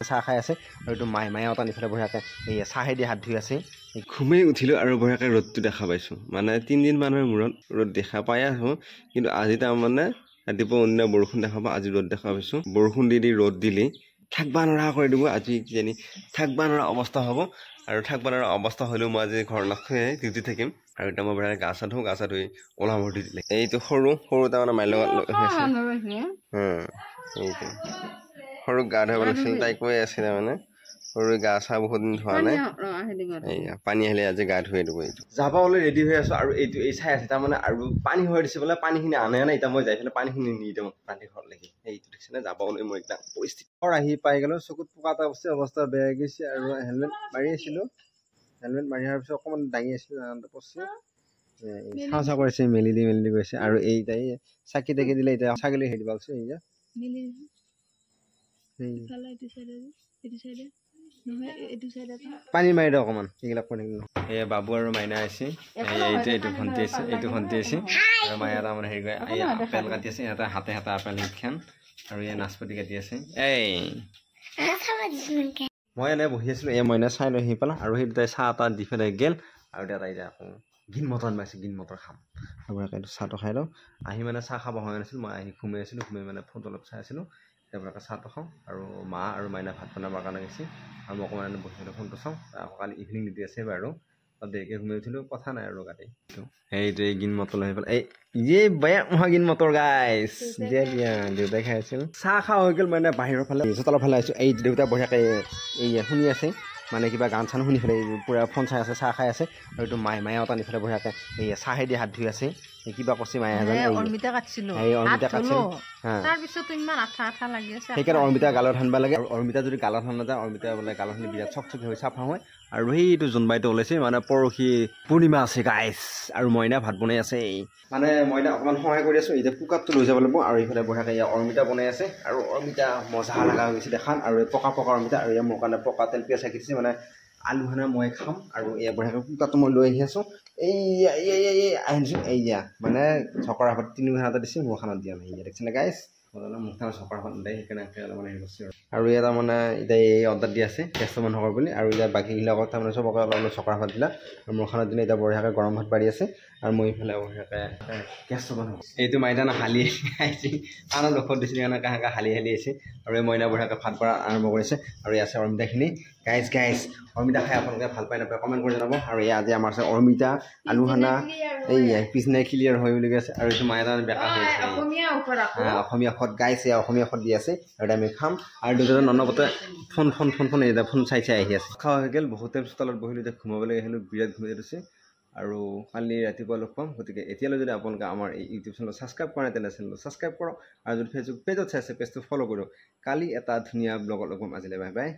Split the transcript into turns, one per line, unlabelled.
চাহ খাই আছে আৰু এইটো মায়ে অতা নিফালে বঢ়িয়াকৈ এই চাহেদি হাত ধুই আছে ঘুমেই উঠিলোঁ আৰু বঢ়িয়াকৈ ৰ'দটো দেখা পাইছোঁ মানে 3 দিন মানৰ মূৰত ৰ'দ দেখা পাই আছোঁ কিন্তু আজি তাৰমানে ৰাতিপুৱা অন্য বৰষুণ দেখা পাওঁ আজি ৰ'দ দেখা পাইছোঁ বৰষুণ দি ৰ'দ দিলে থাকবা নোৱাৰা কৰি দিব আজি কিজানি থাকবা নোৱাৰা অৱস্থা হ'ব আৰু থাকবা নোৱাৰা অৱস্থা হ'লেও মই আজি ঘৰ নাথৈ ডিউটি থাকিম আৰু এতিয়া মই বঢ়িয়াকৈ গা চা ধুই ওলাব দি দিলে এইটো সৰু তাৰমানে মাইৰ লগত এইটো সৰু গা ধুব লাগিছিল তাই কৈ আছিল মানে সৰু গা চা বহুত দিন ধোৱা নাই এইয়া পানী আহিলে আজি গা ধুই দিব এইটো যাবলৈ ৰেডি হৈ আছোঁ আৰু এইটো এই চাই আছে তাৰমানে আৰু পানী হৈ দিছে বোলে পানীখিনি আনে নাই এতিয়া মই যাই পেলাই পানীখিনি নি দিওঁ পানী ঘৰলৈকে এইটো দেখিছেনে যাবলৈ মই একদম পৰিস্থিতি আহি পাই গ'লোঁ চকুত পোকা এটা বস্তু অৱস্থা বেয়া গৈছে আৰু হেলমেট মাৰি আছিলোঁ হেলমেট মাৰি অহাৰ পিছত অকণমান দাঙি আছিলোঁ পচি চাওঁ কৰিছে মেলি দি গৈছে আৰু এই তাই চাকি তাকি দিলে এতিয়া ছাগলী হেৰি দিব কৈছে এইয়া পানী মাৰি দিওঁ অকণমান এইবিলাক কৰি থাকিলোঁ এই বাবু আৰু মাইনা আছে এইটো ভণ্টি আছে আৰু মায়ে তাৰমানে হেৰি কৰে এই আপেল কাটি আছে সিহঁতে হাতে আপেল খান আৰু এই নাচপতি কাটি আছে মই এনেই বহি আছিলোঁ এই মইনা চাই লৈ আহি পেলাই আৰু সেই দুটাই চাহ তাহ দি পেলাই গেল আৰু এতিয়া আকৌ গ্ৰীণ মটৰ আনিছে গ্ৰীণ মটৰ খাম আৰু এইটো চাহটো খাই লওঁ আহি মানে চাহ খাব হোৱা নাছিল মই আহি ঘুমাই আছিলোঁ মানে ফোন অলপ চাই আছিলোঁ তেওঁবিলাকে চাহটো খাওঁ আৰু মা আৰু মাইনা ভাত বনাবৰ কাৰণে গৈছে আৰু মই অকণমান বহি পেলাই ফোনটো চাওঁ আকৌ কালি ইভিনিং ডিউটি আছে বাৰু অলপ দেৰিকৈ ঘুমাই উঠিলোঁ কথা নাই আৰু কালি এইটো এই গ্ৰীণ মটৰ লৈ আহি পেলাই এই বেয়া নহয় গ্ৰীণ মটৰ গাইছ দিয়া দেউতাই খাই আছিল চাহ খোৱা হৈ গ'ল মানে বাহিৰৰ ফালে চোতালৰ ফালে আহিছোঁ এই দেউতা বঢ়িয়াকৈ এই শুনি আছে মানে কিবা গান চান শুনি পেলাই পূৰা ফোন চাই আছে চাহ খাই আছে আৰু এইটো মায়ে অতা নিফালে বঢ়িয়াকৈ এই চাহেদি হাত ধুই আছে কিবা কৈছে মায়ে অৰ্মিতা কাটছিলোঁ সেইকাৰণে অৰ্মিতা গালত সানিব লাগে আৰু অৰ্মিতা যদি গালত সান নাযায় অৰ্মিতা বোলে গালখিনি বিৰাট চকচকী হৈ চাফা হয় আৰু সেইটো জোনবাইটো ওলাইছে মানে পৰহি পূৰ্ণিমা আছে গাইছ আৰু মইনা ভাত বনাই আছে মানে মইনা অকণমান সহায় কৰি আছোঁ এতিয়া কুকাৰটো লৈ যাব লাগিব আৰু এইফালে বঢ়িয়াকৈ অৰ্মিতা বনাই আছে আৰু অৰ্মিতা মজা লগা হৈ গৈছে দেখান আৰু এই পকা অৰ্মিতা আৰু মোৰ কাৰণে পকা তেল পিঁয়াজ ৰাখিছে মানে আলু খানা মই খাম আৰু এয়া বঢ়িয়াকৈ কুকাৰটো মই লৈ আহি আছোঁ আহিছোঁ এইয়া মানে চকৰা ভাত 3 ঘণ্টা দিছে মোৰ খানাত দিয়া নাই দেখিছেনে গাইছ মোক খানা চকৰা ভাত নিদিয়ে সেইকাৰণে অলপমান হেৰি কৰিছোঁ আৰু ইয়াত তাৰমানে এতিয়া এই অৰ্ডাৰ দি আছে জ্যেষ্ঠ মানুহৰ বুলি আৰু ইয়াত বাকীবিলাকত তাৰমানে চবকে অলপ চকৰা ভাত দিলা আৰু মোৰ খানাত দিলে এতিয়া বঢ়িয়াকৈ গৰম ভাত বাঢ়ি আছে আৰু মই এইফালে বঢ়িয়াকৈ জ্যেষ্ঠ মানুহ এইটো মাইদানা হালি আহিছে আনৰ দুখত দিছিলে কাৰণে কাহাকৈ হালি আহিছে আৰু এই মইনা বঢ়িয়াকৈ ভাত কৰা আৰম্ভ কৰিছে আৰু এই আছে অৰ্মিতাখিনি গাইছ অৰ্মিতা খাই আপোনালোকে ভাল পাই নাপায় কমেণ্ট কৰি জনাব আৰু এই আজি আমাৰ আছে অৰ্মিতা আলু খানা এই পিছদিনাই ক্লিয়াৰ হয় বুলি কৈছে আৰু এইটো মাইনা বেকাৰ হৈ আছে অসমীয়া খত গাইছ অসমীয়া খত দি আছে আৰু আমি খাম আৰু দুজন অনবতে ফোন চাই আহি আছে খোৱা হৈ গ'ল বহুত টাইম চোতালত বহিলোঁ এতিয়া ঘুমাবলৈ আহিলোঁ বিৰাট ঘুমাই দিছে আৰু কালি ৰাতিপুৱা লগ পাম গতিকে এতিয়ালৈ যদি আপোনালোকে আমাৰ এই ইউটিউব চেনেল ছাবস্ক্ৰাইব কৰা নাই তেনে চেনেলটো ছাবস্ক্ৰাইব কৰক আৰু যদি ফেচবুক পেজত চাইছে পেজটো ফ'ল' কৰক কালি এটা ধুনীয়া ব্লগত লগ পাম আজিলৈ বাই বাই